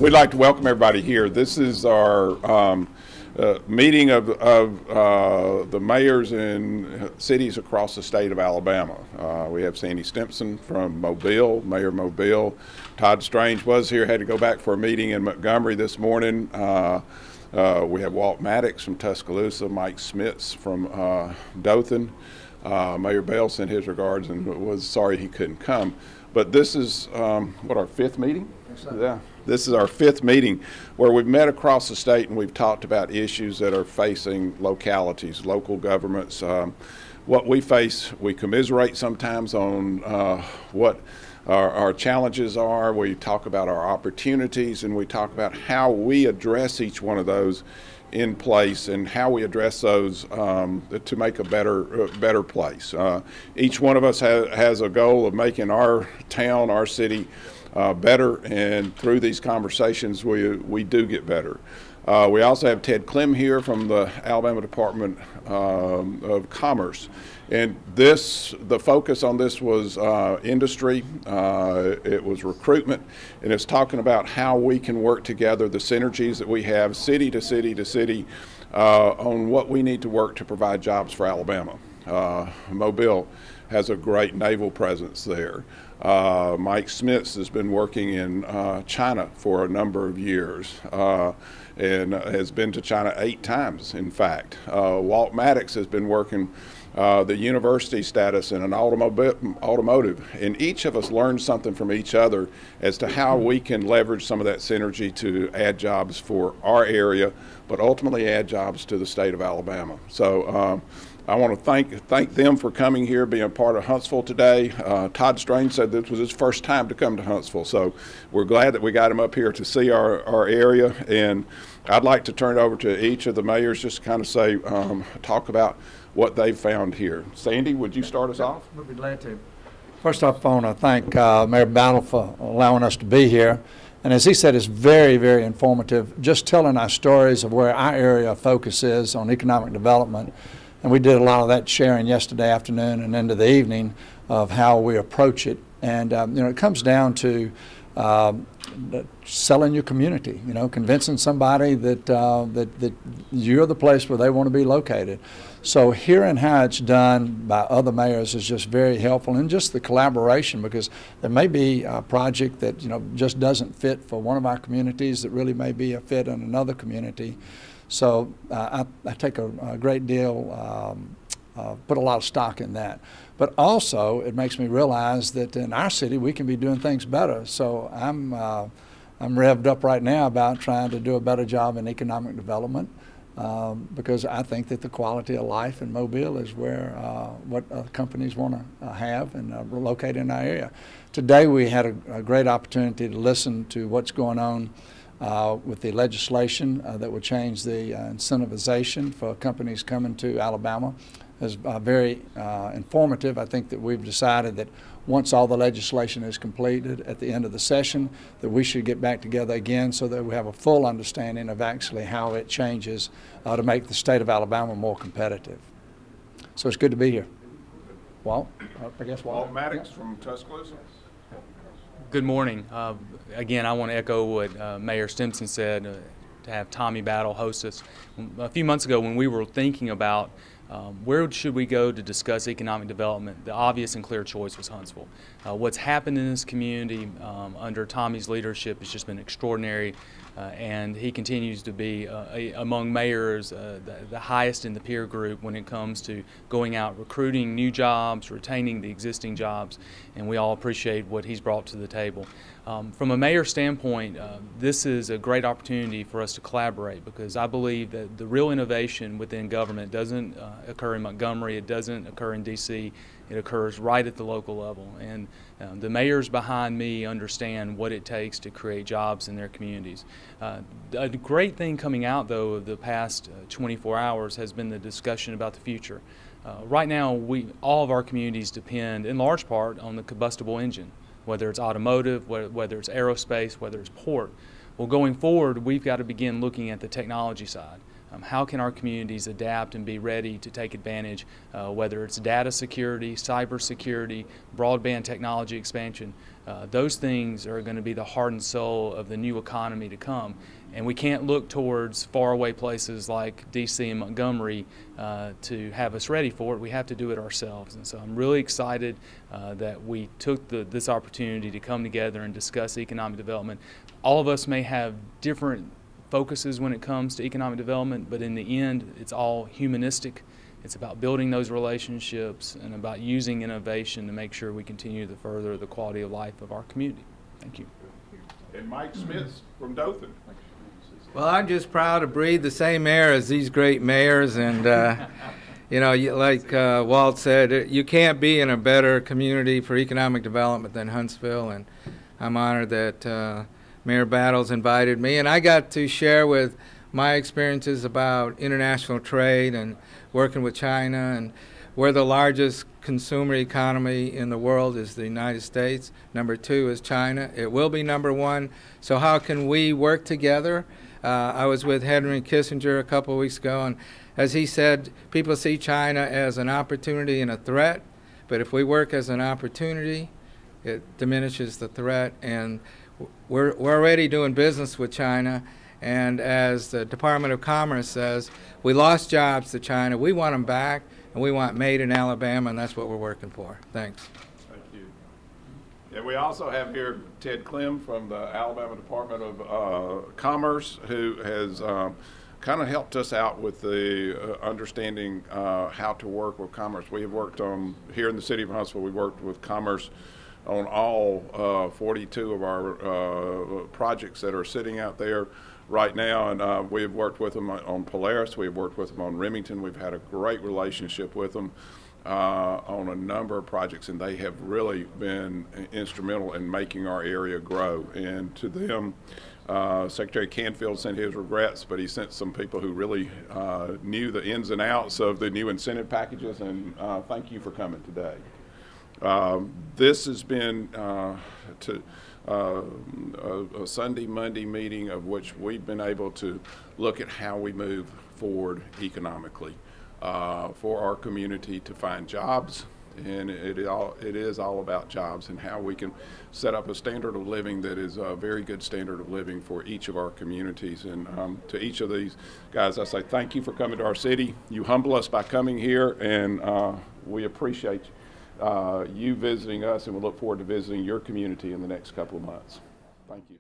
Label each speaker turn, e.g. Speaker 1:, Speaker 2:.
Speaker 1: We'd like to welcome everybody here. This is our meeting of the mayors in cities across the state of Alabama. We have Sandy Stimpson from Mobile, Mayor of Mobile. Todd Strange was here, had to go back for a meeting in Montgomery this morning. We have Walt Maddox from Tuscaloosa, Mike Schmitz from Dothan. Mayor Bell sent his regards and was sorry he couldn't come. But this is, what, our fifth meeting? Yeah. This is our fifth meeting where we've met across the state and we've talked about issues that are facing localities, local governments. What we face, we commiserate sometimes on what our challenges are. We talk about our opportunities, and we talk about how we address each one of those in place and how we address those to make a better place. Each one of us has a goal of making our town, our city better, and through these conversations we do get better. We also have Ted Clem here from the Alabama Department of Commerce, and the focus on this was industry, it was recruitment, and it's talking about how we can work together, the synergies that we have city to city to city on what we need to work to provide jobs for Alabama. Mobile has a great naval presence there. Mike Schmitz has been working in China for a number of years and has been to China 8 times, in fact. Walt Maddox has been working the university status in an automotive, and each of us learned something from each other as to how we can leverage some of that synergy to add jobs for our area, but ultimately add jobs to the state of Alabama. So I want to thank them for coming here, being a part of Huntsville today. Todd Strange said this was his first time to come to Huntsville, so we're glad that we got him up here to see our area. And I'd like to turn it over to each of the mayors just to kind of say, talk about what they've found here. Sandy, would you start us off?
Speaker 2: We'll be glad to. First off, I want to thank Mayor Battle for allowing us to be here. And as he said, it's very, very informative, just telling our stories of where our area of focus is on economic development. And we did a lot of that sharing yesterday afternoon and into the evening of how we approach it. And it comes down to selling your community, convincing somebody that that you're the place where they want to be located. So hearing how it's done by other mayors is just very helpful, and just the collaboration, because there may be a project that just doesn't fit for one of our communities that really may be a fit in another community. So I take a great deal, put a lot of stock in that. But also, it makes me realize that in our city we can be doing things better. So I'm revved up right now about trying to do a better job in economic development, because I think that the quality of life in Mobile is where what companies want to have and relocate in our area. Today we had a great opportunity to listen to what's going on with the legislation that would change the incentivization for companies coming to Alabama. Is very informative. I think that we've decided that once all the legislation is completed at the end of the session, that we should get back together again so that we have a full understanding of actually how it changes to make the state of Alabama more competitive. So it's good to be here. Walt? I guess Walt
Speaker 1: Maddox from Tuscaloosa.
Speaker 3: Good morning. Again, I want to echo what Mayor Stimpson said, to have Tommy Battle host us. A few months ago when we were thinking about where should we go to discuss economic development, the obvious and clear choice was Huntsville. What's happened in this community under Tommy's leadership has just been extraordinary, and he continues to be among mayors the highest in the peer group when it comes to going out recruiting new jobs, retaining the existing jobs, and we all appreciate what he's brought to the table. From a mayor standpoint, this is a great opportunity for us to collaborate, because I believe that the real innovation within government doesn't occur in Montgomery, it doesn't occur in D.C., it occurs right at the local level. And the mayors behind me understand what it takes to create jobs in their communities. A great thing coming out, though, of the past 24 hours has been the discussion about the future. Right now, all of our communities depend in large part on the combustible engine, whether it's automotive, whether it's aerospace, whether it's port. Well, going forward, we've got to begin looking at the technology side. how can our communities adapt and be ready to take advantage, whether it's data security, cyber security, broadband technology expansion. Those things are going to be the heart and soul of the new economy to come. And we can't look towards faraway places like D.C. and Montgomery to have us ready for it. We have to do it ourselves. And so I'm really excited that we took this opportunity to come together and discuss economic development. All of us may have different focuses when it comes to economic development, but in the end, it's all humanistic. It's about building those relationships and about using innovation to make sure we continue to further the quality of life of our community. Thank you.
Speaker 1: And Mike Schmitz from Dothan.
Speaker 4: Well, I'm just proud to breathe the same air as these great mayors, and you know, like Walt said, you can't be in a better community for economic development than Huntsville, and I'm honored that Mayor Battles invited me, and I got to share with my experiences about international trade and working with China, and we're the largest consumer economy in the world is the United States. Number 2 is China. It will be number 1. So how can we work together? I was with Henry Kissinger a couple of weeks ago, and as he said, people see China as an opportunity and a threat, but if we work as an opportunity, it diminishes the threat. And we're already doing business with China, and as the Department of Commerce says, we lost jobs to China. We want them back, and we want made in Alabama, and that's what we're working for. Thanks.
Speaker 1: Thank you. And we also have here Ted Clem from the Alabama Department of Commerce, who has kind of helped us out with the understanding how to work with Commerce. We have worked on, here in the city of Huntsville, we worked with Commerce on all 42 of our projects that are sitting out there right now, and we have worked with them on Polaris, we have worked with them on Remington. We've had a great relationship with them on a number of projects, and they have really been instrumental in making our area grow. And to them, Secretary Canfield sent his regrets, but he sent some people who really knew the ins and outs of the new incentive packages, and thank you for coming today. This has been a Sunday, Monday meeting of which we've been able to look at how we move forward economically for our community to find jobs, and it is all about jobs and how we can set up a standard of living that is a very good standard of living for each of our communities. And to each of these guys, I say thank you for coming to our city. You humble us by coming here, and we appreciate you visiting us, and we look forward to visiting your community in the next couple of months. Thank you.